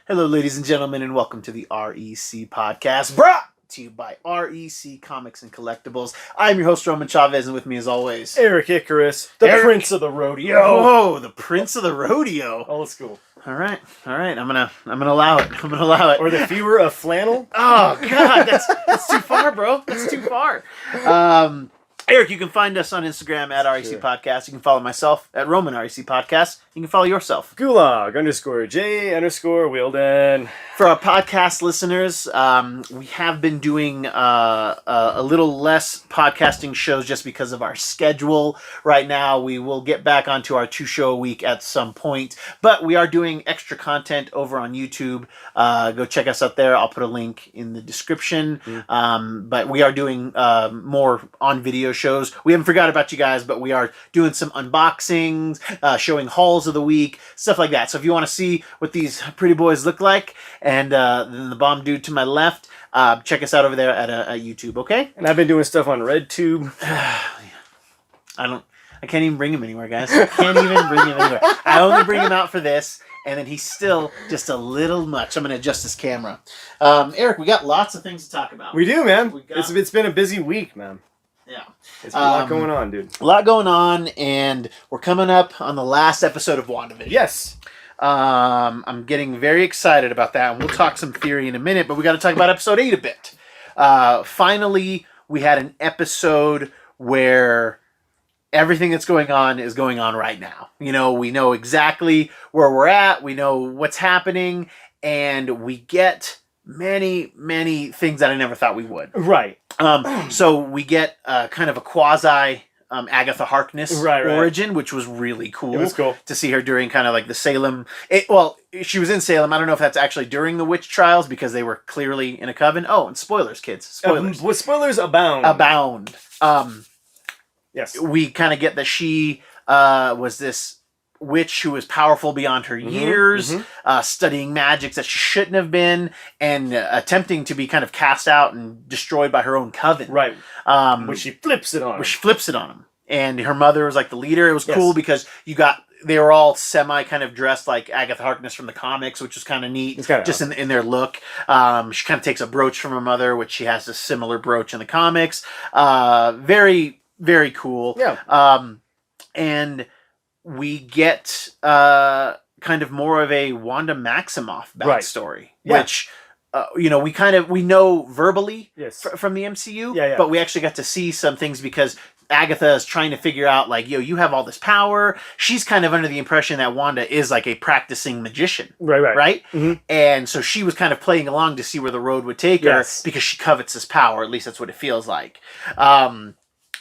Hello, ladies and gentlemen, and welcome to the REC podcast, brought to you by REC Comics and Collectibles. I'm your host, Roman Chavez, and with me, as always, Eric Icarus, the Prince of the Rodeo. Oh, the Prince of the Rodeo. Old school. All right. I'm gonna allow it. Or the Fewer of Flannel. Oh God, that's too far, bro. That's too far. Eric, you can find us on Instagram at REC Podcast. You can follow myself at Roman REC Podcast. You can follow yourself. Gulag_J_Wielden. For our podcast listeners, we have been doing a little less podcasting shows just because of our schedule right now. We will get back onto our 2-show a week at some point, but we are doing extra content over on YouTube. Go check us out there. I'll put a link in the description. But we are doing more on video shows. We haven't forgot about you guys, but we are doing some unboxings, showing hauls of the week, stuff like that. So if you want to see what these pretty boys look like, and then the bomb dude to my left, check us out over there at YouTube, okay? And I've been doing stuff on RedTube. I can't even bring him anywhere, guys. I can't even bring him anywhere. I only bring him out for this, and then he's still just a little much. I'm going to adjust this camera. Eric, we got lots of things to talk about. We do, man. It's been a busy week, man. Yeah. It's been a lot going on, dude. A lot going on, and we're coming up on the last episode of WandaVision. Yes. I'm getting very excited about that, and we'll talk some theory in a minute, but we got to talk about episode 8 a bit. Finally, we had an episode where everything that's going on is going on right now. You know, we know exactly where we're at, we know what's happening, and we get many, many things that I never thought we would. Right. So we get kind of a quasi Agatha Harkness origin, which was really cool. It was cool to see her during kind of like the Salem. She was in Salem. I don't know if that's actually during the witch trials because they were clearly in a coven. Oh, and spoilers, kids. Spoilers. Spoilers abound. Abound. Yes. We kind of get that she was this witch who was powerful beyond her years, studying magics that she shouldn't have been, and attempting to be kind of cast out and destroyed by her own coven. Right. Which she flips it on him. And her mother was like the leader. It was cool because they were all semi kind of dressed like Agatha Harkness from the comics, which was kind of neat, just awesome. in their look. She kind of takes a brooch from her mother, which she has a similar brooch in the comics. Very, very cool. Yeah. And we get kind of more of a Wanda Maximoff backstory, which we know verbally from the MCU, but we actually got to see some things because Agatha is trying to figure out, like, you have all this power. She's kind of under the impression that Wanda is like a practicing magician. Right? Mm-hmm. And so she was kind of playing along to see where the road would take her because she covets this power. At least that's what it feels like.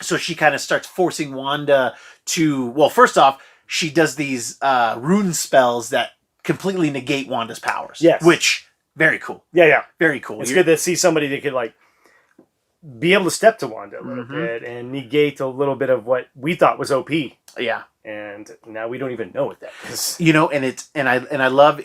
So she kind of starts forcing Wanda to, well, first off, she does these rune spells that completely negate Wanda's powers. Yes. Which, very cool. Yeah. Very cool. It's good to see somebody that could, like, be able to step to Wanda a little bit and negate a little bit of what we thought was OP. Yeah. And now we don't even know what that is. And I love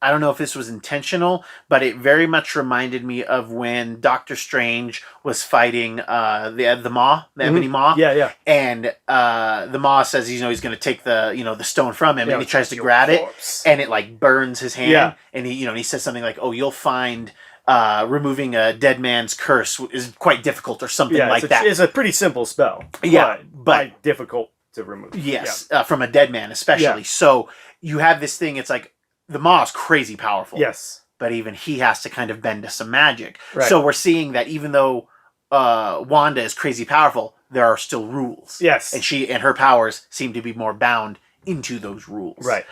I don't know if this was intentional, but it very much reminded me of when Doctor Strange was fighting the Maw, the Ebony Maw. Yeah. And the Maw says he's going to take the stone from him, and he tries to grab it, and it like burns his hand. Yeah. And he says something like, "Oh, you'll find removing a dead man's curse is quite difficult," or something like that. It's a pretty simple spell. But difficult to remove. Yes, from a dead man especially. Yeah. So you have this thing. It's like, the Maw is crazy powerful. Yes. But even he has to kind of bend to some magic. Right. So we're seeing that even though Wanda is crazy powerful, there are still rules. Yes. And she and her powers seem to be more bound into those rules. Right.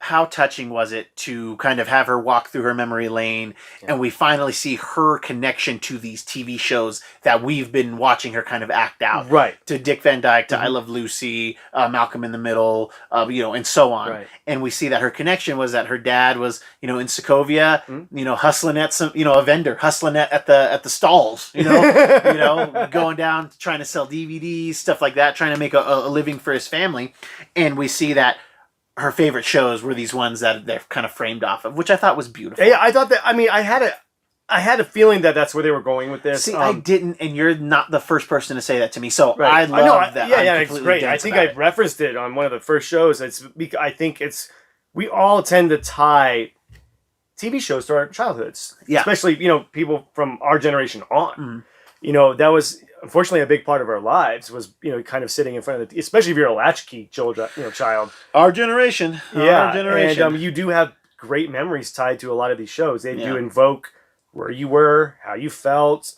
How touching was it to kind of have her walk through her memory lane, and we finally see her connection to these TV shows that we've been watching her kind of act out. Right. To Dick Van Dyke, to I Love Lucy, Malcolm in the Middle, and so on. Right. And we see that her connection was that her dad was, in Sokovia, hustling at some, a vendor, hustling at the stalls, going down, trying to sell DVDs, stuff like that, trying to make a living for his family. And we see that her favorite shows were these ones that they're kind of framed off of, which I thought was beautiful. Yeah, I thought that. I mean, I had a feeling that that's where they were going with this. See, I didn't, and you're not the first person to say that to me. So I love that. Yeah, it's great. I think I referenced it on one of the first shows. I think it's we all tend to tie TV shows to our childhoods. Yeah. Especially, people from our generation on. That was unfortunately a big part of our lives was, kind of sitting in front of especially if you're a latchkey child. Our generation. Yeah. Our generation. And you do have great memories tied to a lot of these shows. They do invoke where you were, how you felt.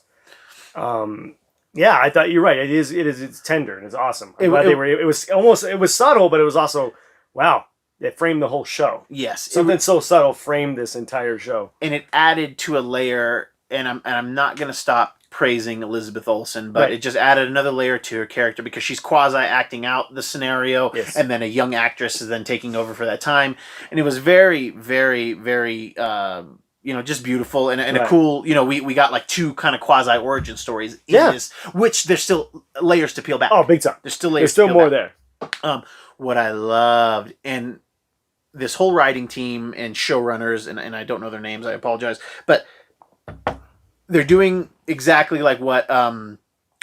I thought you're right. It's tender and it's awesome. I'm glad it was subtle, but it was also, wow, it framed the whole show. Yes. Something so subtle framed this entire show. And it added to a layer, and I'm not going to stop praising Elizabeth Olsen, but it just added another layer to her character because she's quasi acting out the scenario, and then a young actress is then taking over for that time. And it was very, very, very, just beautiful and a cool, we got like 2 kind of quasi origin stories in this, which there's still layers to peel back. Oh, big time. There's still layers to peel more back. There. What I loved, and this whole writing team and showrunners, and I don't know their names, I apologize, but they're doing exactly like what the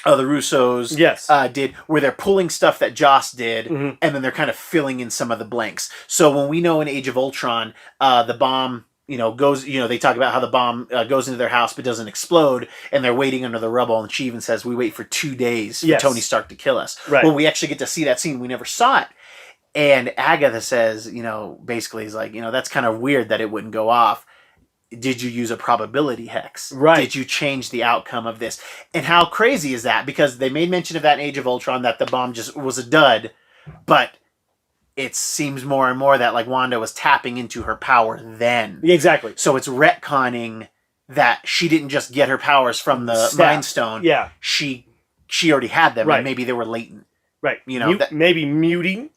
Russos did, where they're pulling stuff that Joss did, and then they're kind of filling in some of the blanks. So when we know in Age of Ultron, the bomb, goes, they talk about how the bomb goes into their house but doesn't explode, and they're waiting under the rubble, and she even says, we wait for 2 days for Tony Stark to kill us. Right. Well, we actually get to see that scene. We never saw it. And Agatha says, basically is like, that's kind of weird that it wouldn't go off. Did you use a probability hex? Right. Did you change the outcome of this? And how crazy is that? Because they made mention of that in Age of Ultron that the bomb just was a dud, but it seems more and more that like Wanda was tapping into her power then. Exactly. So it's retconning that she didn't just get her powers from the Mind Stone. Yeah. She already had them, and maybe they were latent. Right. Maybe muting.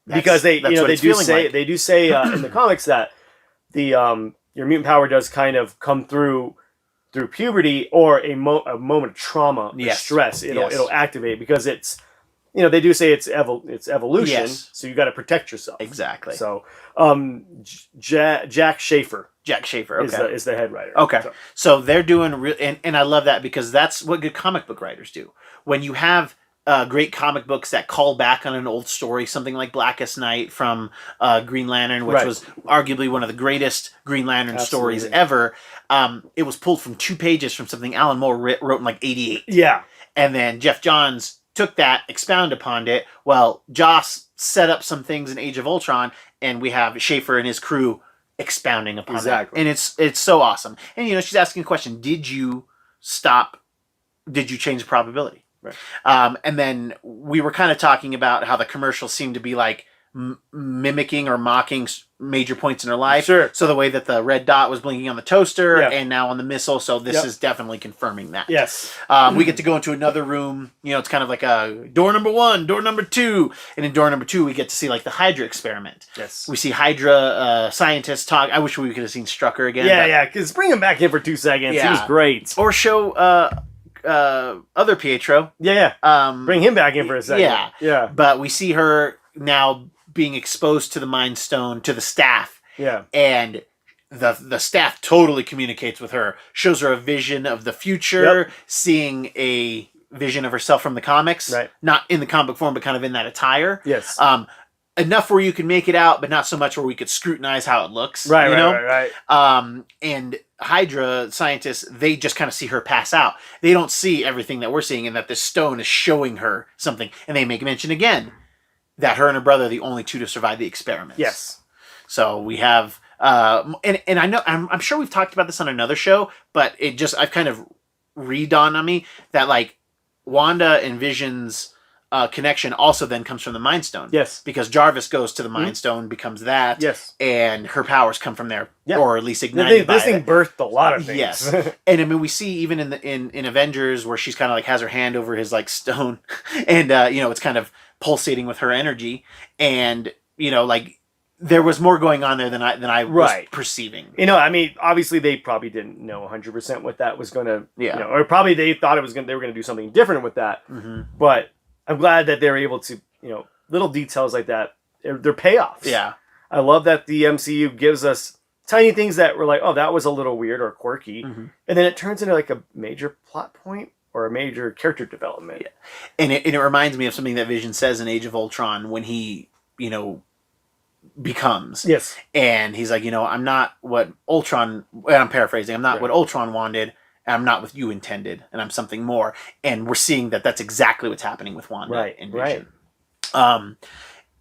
Because they do say in the comics that the your mutant power does kind of come through puberty or a moment of trauma or stress. It'll activate because it's they do say it's evolution. Yes. So you got to protect yourself. Exactly. So Jack Schaefer. Okay. Is the head writer. Okay. So they're doing and I love that because that's what good comic book writers do. When you have great comic books that call back on an old story, something like Blackest Night from Green Lantern, which was arguably one of the greatest Green Lantern stories ever. It was pulled from 2 pages from something Alan Moore wrote in like 88. Yeah. And then Jeff Johns took that, expounded upon it. Well, Joss set up some things in Age of Ultron, and we have Schaefer and his crew expounding upon that. And it's so awesome. And she's asking a question, did you change the probability? Right. And then we were kind of talking about how the commercials seem to be like mimicking or mocking major points in her life. Sure. So the way that the red dot was blinking on the toaster and now on the missile. So this is definitely confirming that. Yes. We get to go into another room. It's kind of like a door number 1, door number 2. And in door number 2, we get to see like the Hydra experiment. Yes. We see Hydra scientists talk. I wish we could have seen Strucker again. Yeah. Because bring him back in for 2 seconds. Yeah. He was great. Or show other Pietro. Yeah. Bring him back in for a second. Yeah. But we see her now being exposed to the Mind Stone, to the staff. Yeah. And the staff totally communicates with her, shows her a vision of the future, seeing a vision of herself from the comics. Right. Not in the comic form, but kind of in that attire. Yes. Enough where you can make it out, but not so much where we could scrutinize how it looks. Right. And Hydra scientists, they just kind of see her pass out. They don't see everything that we're seeing, and that this stone is showing her something. And they make mention again that her and her brother are the only 2 to survive the experiments. Yes. So we have, and I know, I'm sure we've talked about this on another show, but I've kind of redawned on me that like Wanda and Vision's connection also then comes from the Mind Stone. Yes. Because Jarvis goes to the Mind Stone, becomes that. Yes. And her powers come from there, or at least ignited by it. This thing birthed a lot of things. Yes. And I mean, we see even in Avengers where she's kind of like has her hand over his like stone, and it's kind of pulsating with her energy, and like there was more going on there than I was perceiving. I mean, obviously they probably didn't know 100% what that was going to, or probably they thought they were going to do something different with that. Mm-hmm. But I'm glad that they're able to, little details like that, they're payoffs. Yeah. I love that the MCU gives us tiny things that were like, oh, that was a little weird or quirky. Mm-hmm. And then it turns into like a major plot point or a major character development. Yeah. And it reminds me of something that Vision says in Age of Ultron when he, becomes. Yes. And he's like, I'm not what Ultron, and I'm paraphrasing, I'm not what Ultron wanted, and I'm not what you intended, and I'm something more. And we're seeing that that's exactly what's happening with Wanda and Vision.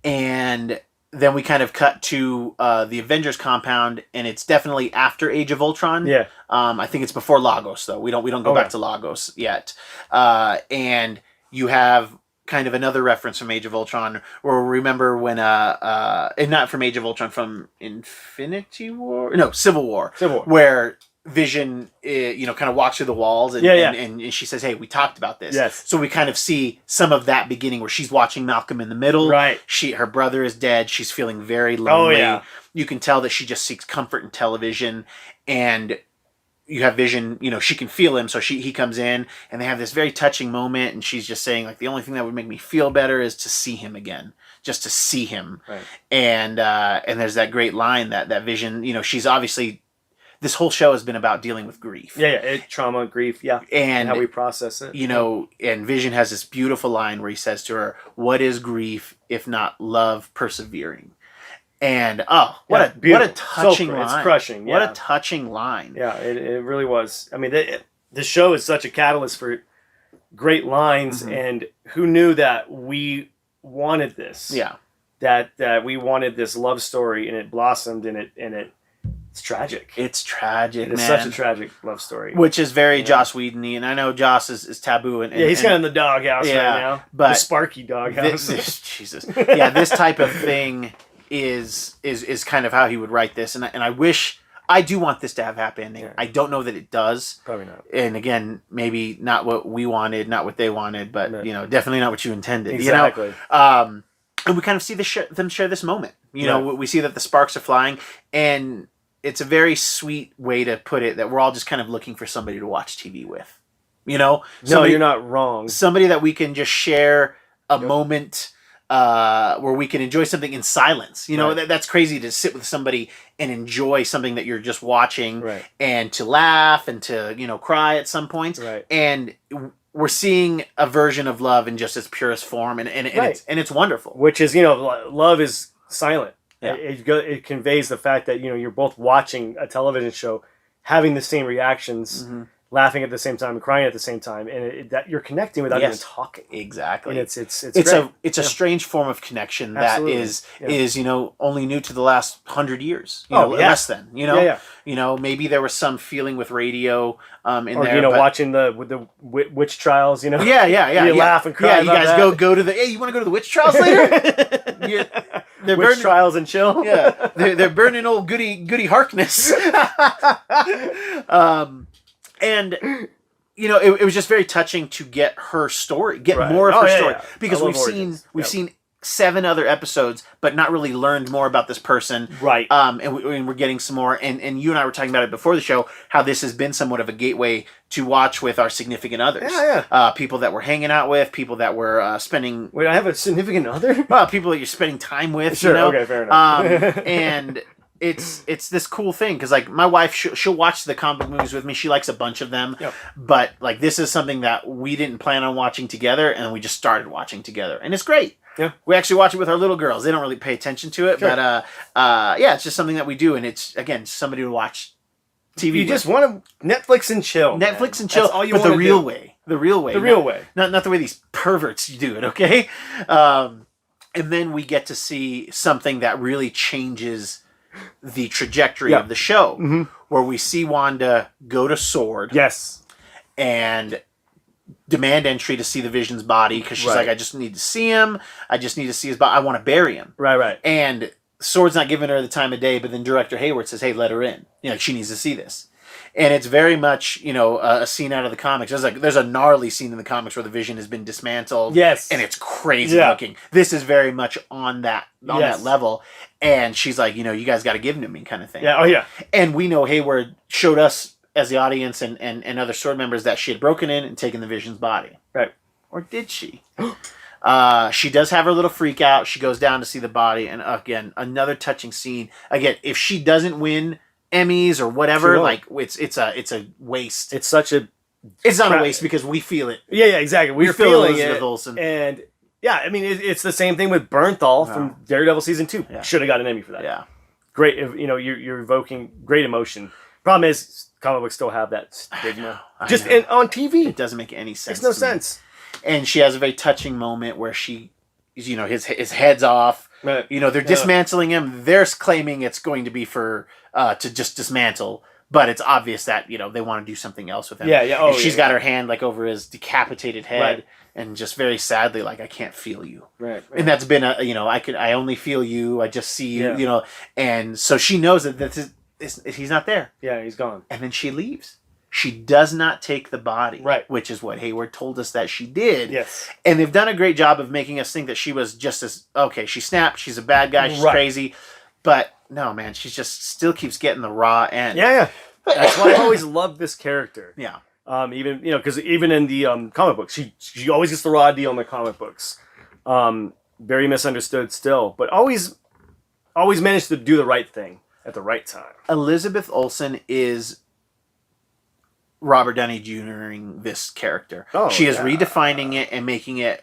And then we kind of cut to the Avengers compound, and it's definitely after Age of Ultron. Yeah. I think it's before Lagos, though. We don't go back to Lagos yet. And you have kind of another reference from Age of Ultron, where remember when and not from Age of Ultron, from Civil War, where Vision, kind of walks through the walls and she says, "Hey, we talked about this." Yes. So we kind of see some of that beginning where she's watching Malcolm in the Middle. Right. Her brother is dead. She's feeling very lonely. Oh, yeah. You can tell that she just seeks comfort in television, and you have Vision, she can feel him, so he comes in, and they have this very touching moment, and she's just saying, like, the only thing that would make me feel better is to see him again, just to see him. Right. And there's that great line that Vision, she's obviously, this whole show has been about dealing with grief. Trauma, grief, and how we process it. And Vision has this beautiful line where he says to her, "What is grief if not love persevering?" And what a touching line! It's crushing. What a touching line! Yeah, it really was. I mean, the show is such a catalyst for great lines, and who knew that we wanted this? Yeah, that we wanted this love story, and it blossomed, and it's tragic. It's tragic. It's such a tragic love story, which is very Joss Whedon-y, and I know Joss is taboo, and he's kind of in the doghouse right now, but the Sparky doghouse. Jesus, this type of thing is kind of how he would write this, and I do want this to have happy ending. I don't know that it does. Probably not. And again, maybe not what we wanted, not what they wanted, but definitely not what you intended. Exactly. And we kind of see them share this moment. We see that the sparks are flying, and it's a very sweet way to put it that we're all just kind of looking for somebody to watch TV with. No, you're not wrong. Somebody that we can just share a moment where we can enjoy something in silence. That's crazy to sit with somebody and enjoy something that you're just watching, and to laugh and to cry at some points. Right. And we're seeing a version of love in just its purest form, and it's wonderful. Which is love is silent. Yeah. It conveys the fact that you're both watching a television show, having the same reactions, laughing at the same time and crying at the same time, and that you're connecting without even talking. Exactly. And it's a strange form of connection that is only new to the last 100 years. Less than. Maybe there was some feeling with radio in there. Or watching the witch trials. You laugh and cry. Yeah, you guys go to the. Hey, you want to go to the witch trials later? They're witch trials and chill. Yeah, they're burning old Goody Harkness. And it was just very touching to get her story, more of her story, because we've seen 7 other episodes, but not really learned more about this person. Right. And we're getting some more. And you and I were talking about it before the show, how this has been somewhat of a gateway to watch with our significant others. Yeah. People that we're hanging out with, people that we're spending. Wait, I have a significant other? Well, people that you're spending time with. Sure. Okay, fair enough. And it's this cool thing, because like my wife, she'll watch the comic movies with me. She likes a bunch of them, but like this is something that we didn't plan on watching together, and we just started watching together, and it's great. Yeah, we actually watch it with our little girls. They don't really pay attention to it, but it's just something that we do, and it's again somebody to watch TV. You just want to Netflix and chill. Netflix and chill, all you but want the real way. The real way. The real way. Not the way these perverts do it. Okay, and then we get to see something that really changes the trajectory of the show, where we see Wanda go to Sword, and demand entry to see the Vision's body, because she's like, I just need to see him. I just need to see his body. I want to bury him. Right. And Sword's not giving her the time of day, but then Director Hayward says, "Hey, let her in. She needs to see this." And it's very much, a scene out of the comics. There's a gnarly scene in the comics where the Vision has been dismantled. Yes. And it's crazy looking. This is very much on that level. And she's like, you guys got to give him to me, kind of thing. Yeah. Oh, yeah. And we know Hayward showed us as the audience and other Sword members that she had broken in and taken the Vision's body. Right. Or did she? She does have her little freak out. She goes down to see the body. And again, another touching scene. Again, if she doesn't win Emmys or whatever, it's a waste. It's such a... It's not a waste because we feel it. Yeah, exactly. We're feeling feeling Elizabeth it. Olsen. And Yeah, I mean, it's the same thing with Bernthal from Daredevil season 2. Yeah. Should have got an Emmy for that. Yeah, great. You're evoking great emotion. Problem is, comic books still have that stigma. Just on TV, it doesn't make any sense. Makes no sense. And she has a very touching moment where she, his head's off. Right. They're dismantling him. They're claiming it's going to be for to just dismantle. But it's obvious that, they want to do something else with him. Yeah, yeah. Oh, she's got her hand, like, over his decapitated head, and just very sadly, like, I can't feel you. Right. And that's been I only feel you, I just see you, and so she knows that he's not there. Yeah, he's gone. And then she leaves. She does not take the body. Right. Which is what Hayward told us that she did. Yes. And they've done a great job of making us think that she was just as, okay, she snapped, she's a bad guy, she's crazy, but... No, man, she just still keeps getting the raw end. Yeah. That's why I always loved this character. Yeah. Even, because even in the comic books, she always gets the raw deal in the comic books. Very misunderstood still, but always managed to do the right thing at the right time. Elizabeth Olsen is Robert Downey Jr.ing this character. She is redefining it and making it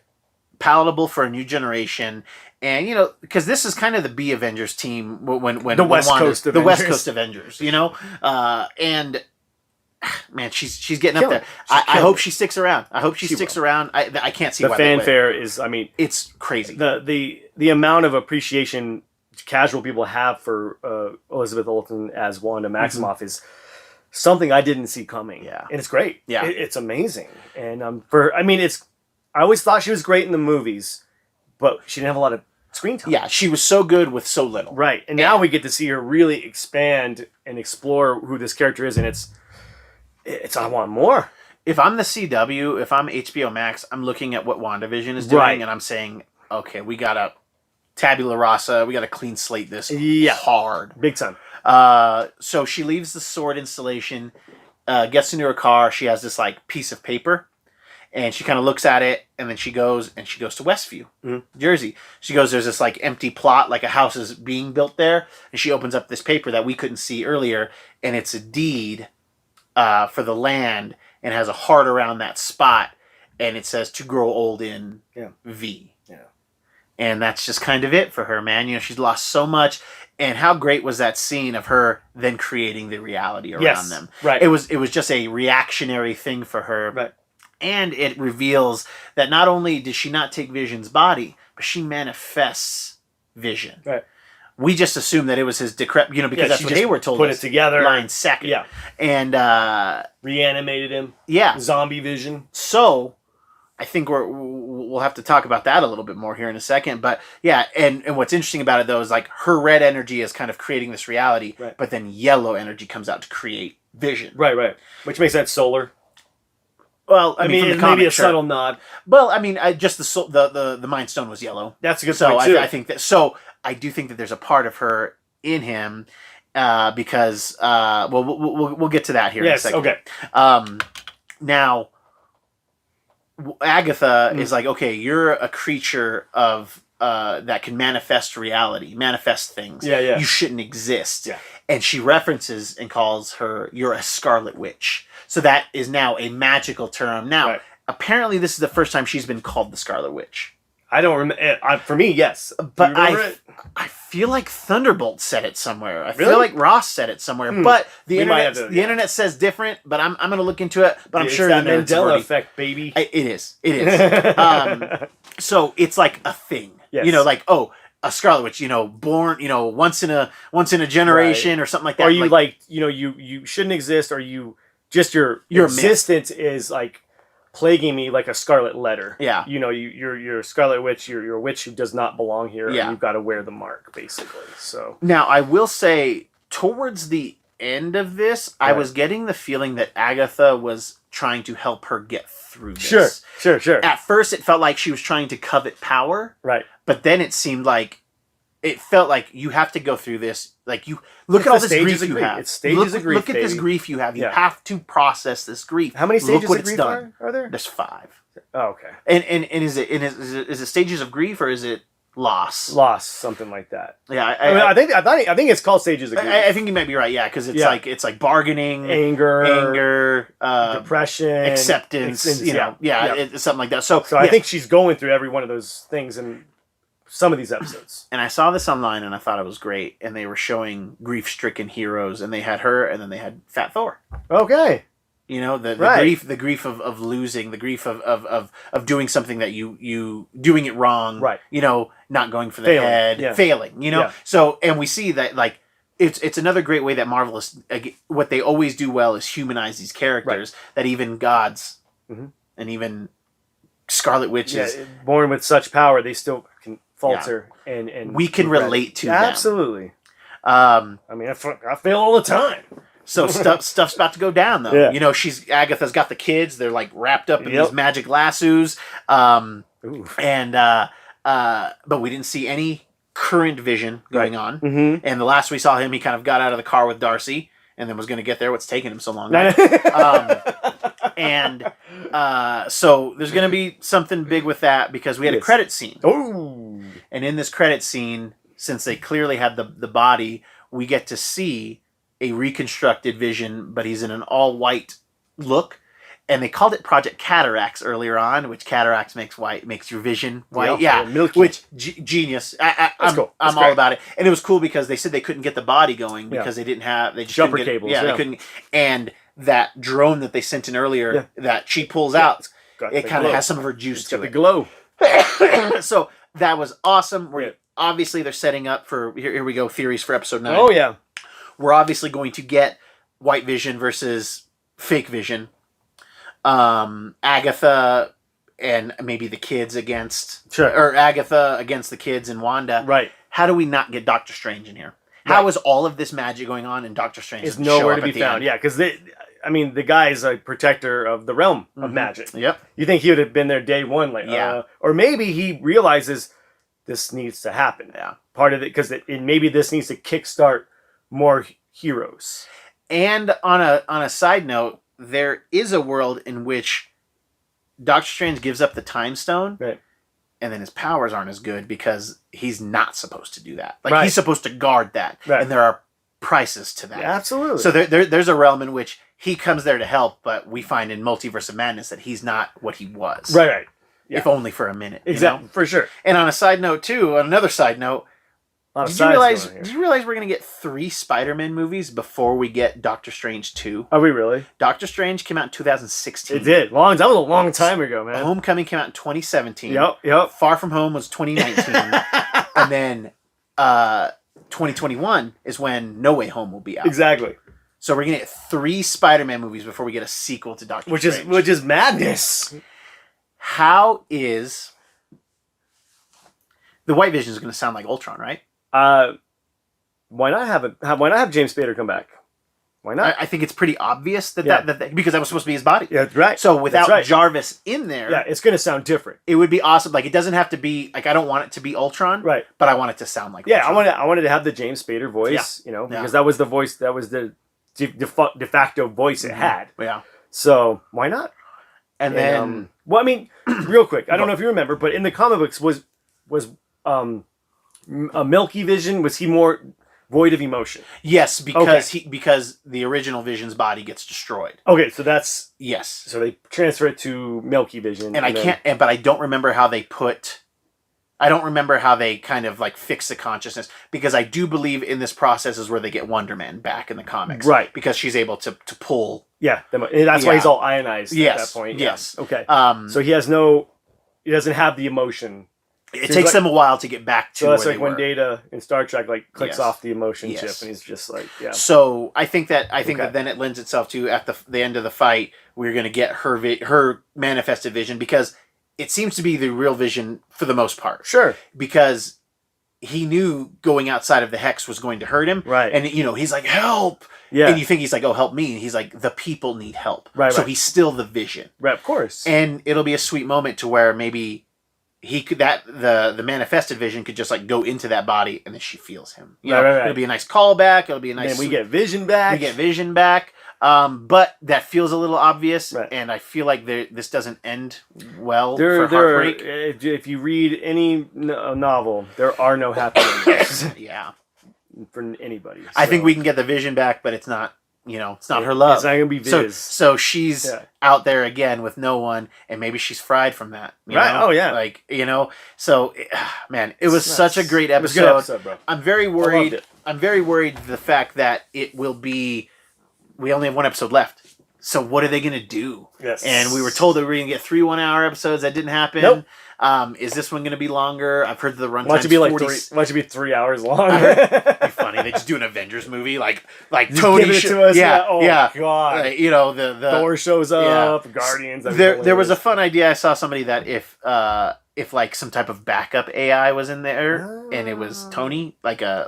palatable for a new generation. And because this is kind of the B Avengers team when the West Coast Avengers, and man, she's getting up there. I hope she sticks around. I hope she sticks around. I can't see the fanfare is. I mean, it's crazy. The amount of appreciation casual people have for Elizabeth Olsen as Wanda Maximoff is something I didn't see coming. Yeah, and it's great. Yeah, it's amazing. And I always thought she was great in the movies, but she didn't have a lot of screen time. Yeah, she was so good with so little. Right. And now we get to see her really expand and explore who this character is, and it's I want more. If I'm the CW, if I'm HBO Max, I'm looking at what WandaVision is doing, and I'm saying, okay, we got to tabula rasa, we got to clean slate this hard. Big time. So she leaves the sword installation, gets into her car, she has this like piece of paper, and she kind of looks at it, and then she goes to Westview, Jersey. She goes, there's this like empty plot, like a house is being built there, and she opens up this paper that we couldn't see earlier, and it's a deed for the land, and has a heart around that spot, and it says to grow old in V. Yeah. And that's just kind of it for her, man. She's lost so much. And how great was that scene of her then creating the reality around them? Right. It was just a reactionary thing for her. Right. And it reveals that not only did she not take Vision's body, but she manifests Vision. Right. We just assumed that it was his because that's what Hayward told us. Put it together. Line second. Yeah. And reanimated him. Yeah. Zombie Vision. So I think we'll have to talk about that a little bit more here in a second. But yeah, and what's interesting about it though is like her red energy is kind of creating this reality, but then yellow energy comes out to create Vision. Right. Which makes that solar. Well, I mean it may be a subtle nod. Well, I mean, just the Mind Stone was yellow. That's a good point too. I think that. So I do think that there's a part of her in him, because we'll get to that here in a second. Okay. Now, Agatha is like, okay, you're a creature of that can manifest reality, manifest things. Yeah. You shouldn't exist. Yeah. And she references and calls her, you're a Scarlet Witch. So that is now a magical term. Now, apparently this is the first time she's been called the Scarlet Witch. I don't remember. For me, yes. But I feel like Thunderbolt said it somewhere. I feel like Ross said it somewhere. But the internet says different, but I'm going to look into it. But I'm sure that Mandela effect, baby. It is. So it's like a thing. Yes. Like, a Scarlet Witch, born, once in a generation or something like that. Or you shouldn't exist, or your existence is like plaguing me like a scarlet letter. Yeah. You're a Scarlet Witch, you're a witch who does not belong here, and you've got to wear the mark, basically. So now I will say towards the end of this, I was getting the feeling that Agatha was trying to help her get through this. Sure. At first it felt like she was trying to covet power. Right. But then it felt like you have to go through this. Like you look at all this grief you have. It's stages of grief. Look at this grief you have. You have to process this grief. How many stages of grief are there? There's 5. Oh, okay. And is it stages of grief, or is it loss, something like that. Yeah, I think it's called Stages of Grief. I think you might be right. Yeah, because it's like bargaining, anger, depression, acceptance. It's something like that. So I think she's going through every one of those things in some of these episodes. And I saw this online, and I thought it was great. And they were showing grief-stricken heroes, and they had her, and then they had Fat Thor. Okay. You know, the grief of losing, the grief of doing something that you doing it wrong, right? You know, not going for the head, failing. You know, so and we see that like it's another great way that Marvel is what they always do well is humanize these characters that even gods and even Scarlet Witches born with such power, they still can falter and we can relate to them. Absolutely. I mean, I fail all the time. So stuff's about to go down though. Yeah. You know, Agatha's got the kids. They're like wrapped up in these magic lassos. But we didn't see any current Vision going on. Mm-hmm. And the last we saw him, he kind of got out of the car with Darcy and then was going to get there. What's taking him so long? So there's going to be something big with that because we had a credit scene. Oh. And in this credit scene, since they clearly had the body, we get to see a reconstructed Vision, but he's in an all-white look. And they called it Project Cataracts earlier on, which cataracts makes your vision white. Yeah, milky. Which genius. I'm cool. all about it. And it was cool because they said they couldn't get the body going because they just jumper cables. They couldn't. And that drone that they sent in earlier that she pulls out, it kind of has some of her juice to it. The glow. So that was awesome. Obviously they're setting up for here we go, theories for episode 9. Oh yeah. We're obviously going to get White Vision versus Fake Vision. Agatha and maybe the kids against... Or Agatha against the kids and Wanda. Right. How do we not get Doctor Strange in here? How is all of this magic going on and Doctor Strange is nowhere to be found? Yeah, because the guy is a protector of the realm of magic. Yep. You think he would have been there day one? Or maybe he realizes this needs to happen. Yeah. Part of it, because maybe this needs to kickstart more heroes. And on a side note, there is a world in which Doctor Strange gives up the Time Stone, right, and then his powers aren't as good because he's not supposed to do that. Like he's supposed to guard that, and there are prices to that. Yeah, absolutely. So there's a realm in which he comes there to help, but we find in Multiverse of Madness that he's not what he was. Right. Yeah. If only for a minute. Exactly, for sure. And on another side note. Did you realize we're going to get 3 Spider-Man movies before we get Doctor Strange 2? Are we really? Doctor Strange came out in 2016. It did. That was a long time ago, man. Homecoming came out in 2017. Yep. Far From Home was 2019. And then 2021 is when No Way Home will be out. Exactly. So we're going to get 3 Spider-Man movies before we get a sequel to Doctor Strange. Which is madness. How is... The White Vision is going to sound like Ultron, right? Why not have James Spader come back? Why not? I think it's pretty obvious that because that was supposed to be his body. Yeah, right. So without Jarvis in there, it's going to sound different. It would be awesome. Like it doesn't have to be like I don't want it to be Ultron, right? But I want it to sound like Ultron. I wanted to have the James Spader voice, because that was the voice, that was the de facto voice it had. Yeah. So why not? And then, real quick, I don't know if you remember, but in the comic books was a Milky Vision, was he more void of emotion? Yes, because the original Vision's body gets destroyed. Okay, so that's yes. So they transfer it to Milky Vision, but I don't remember how they kind of like fix the consciousness, because I do believe in this process is where they get Wonder Man back in the comics, right? Because she's able to pull. Yeah, that's why he's all ionized at that point. Yes. Okay. So he doesn't have the emotion. It takes them a while to get back to. So that's like when Data in Star Trek clicks off the emotion chip, and he's just like, So I think that then it lends itself to at the end of the fight we're going to get her manifested vision, because it seems to be the real Vision for the most part. Sure. Because he knew going outside of the hex was going to hurt him, right? And he's like, help. Yeah. And you think he's like, oh, help me. And he's like, the people need help. Right. So he's still the Vision. Right. Of course. And it'll be a sweet moment to where maybe. He could the manifested Vision could just like go into that body, and then she feels him. Right. It'll be a nice callback. It'll be a nice. And we get Vision back. But that feels a little obvious, right. and I feel like this doesn't end well for heartbreak. If you read any novel, there are no happy endings. Yeah. For anybody. So. I think we can get the Vision back, but it's not, it's not her love. It's not going to be Viz. So she's out there again with no one, and maybe she's fried from that. Right? Know? Oh, yeah. Like, so, man, it was such a great episode. It was a good episode, bro. I'm very worried. I'm very worried the fact that it will be, we only have one episode left. So what are they going to do? Yes. And we were told that we were going to get 3 1-hour episodes. That didn't happen. Nope. Is this one going to be longer? I've heard the runtime. Why don't you be 3 hours long? It'd be funny. They just do an Avengers movie, like just Tony. Give it to us. Oh God. The Thor shows up. Guardians. There was a fun idea. I saw somebody that if like some type of backup AI was in there and it was Tony, like a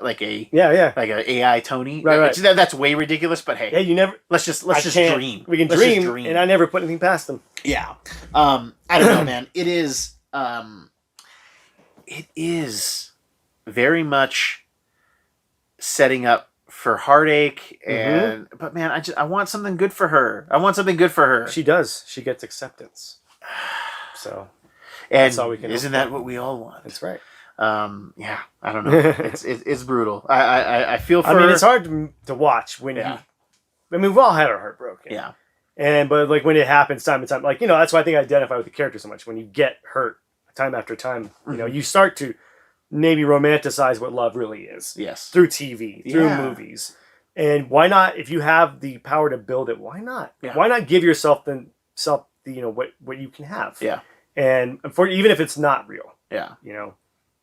AI Tony. Right. That's way ridiculous. But hey, you never. Let's just dream. We can dream, and I never put anything past them. Yeah. I don't know, man. It is very much setting up for heartache, but man, I want something good for her. She does. She gets acceptance. So, and that's all we can. Isn't that what we all want? That's right. Yeah, I don't know. It's brutal. I feel for. I mean, it's hard to watch when we've all had our heart broken. Yeah. But like when it happens time to time, like that's why I think I identify with the character so much. When you get hurt time after time, you start to maybe romanticize what love really is. Yes. Through TV, through movies, and why not? If you have the power to build it, why not? Yeah. Why not give yourself what you can have? Yeah. And even if it's not real. Yeah.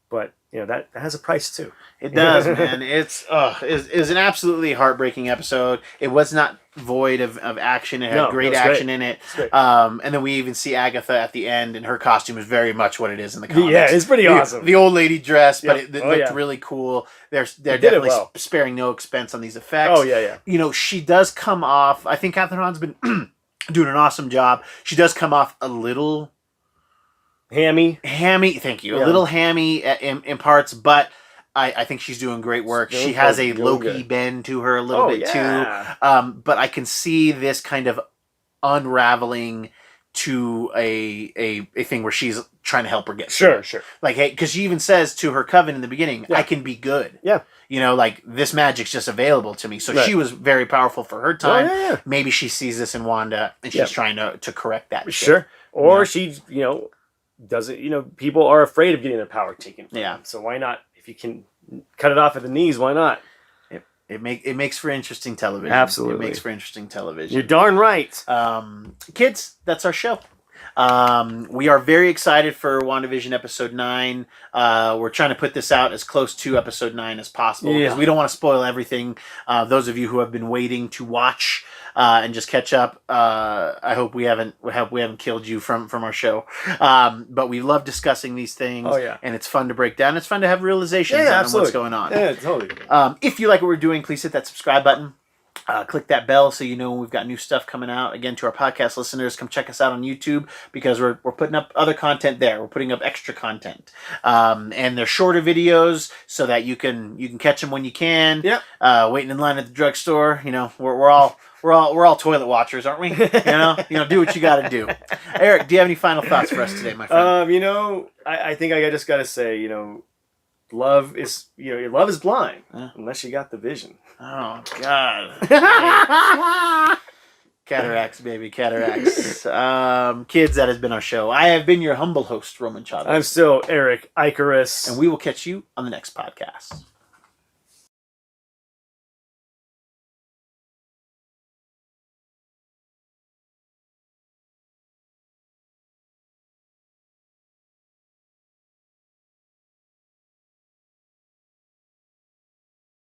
But that has a price too. It does, man. It's an absolutely heartbreaking episode. It was not void of action. It had great action in it. And then we even see Agatha at the end, and her costume is very much what it is in the comics. Yeah, it's pretty awesome. The old lady dress, but it looked really cool. They're definitely sparing no expense on these effects. Oh yeah. She does come off. I think Catherine Hahn's been doing an awesome job. She does come off a little hammy, thank you. A little hammy in parts, but I think she's doing great work. She has a Loki bend to her a little bit too. But I can see this kind of unraveling to a thing where she's trying to help her get sure. Like, hey, because she even says to her coven in the beginning, I can be good. Yeah. Like this magic's just available to me. So she was very powerful for her time. Oh, yeah. Maybe she sees this in Wanda and she's trying to correct that. Sure. Shit. Or she, doesn't, people are afraid of getting their power taken from them. So why not? If you can cut it off at the knees, why not? It makes for interesting television. Absolutely. It makes for interesting television. You're darn right. Kids, that's our show. We are very excited for WandaVision episode 9. We're trying to put this out as close to episode 9 as possible because we don't want to spoil everything. Those of you who have been waiting to watch and just catch up, I hope we haven't killed you from our show. But we love discussing these things. Oh, yeah. And it's fun to break down. It's fun to have realizations on what's going on. Yeah, totally. If you like what we're doing, please hit that subscribe button. Click that bell so you know when we've got new stuff coming out. Again, to our podcast listeners, come check us out on YouTube because we're putting up other content there. We're putting up extra content, and they're shorter videos so that you can catch them when you can. Yep. Waiting in line at the drugstore. We're all toilet watchers, aren't we? Do what you got to do. Eric, do you have any final thoughts for us today, my friend? I think I just got to say, love is blind unless you got the vision. Oh God. Cataracts, baby, cataracts. Kids, that has been our show. I have been your humble host, Roman Chavez. I'm still Erik Icarus. And we will catch you on the next podcast.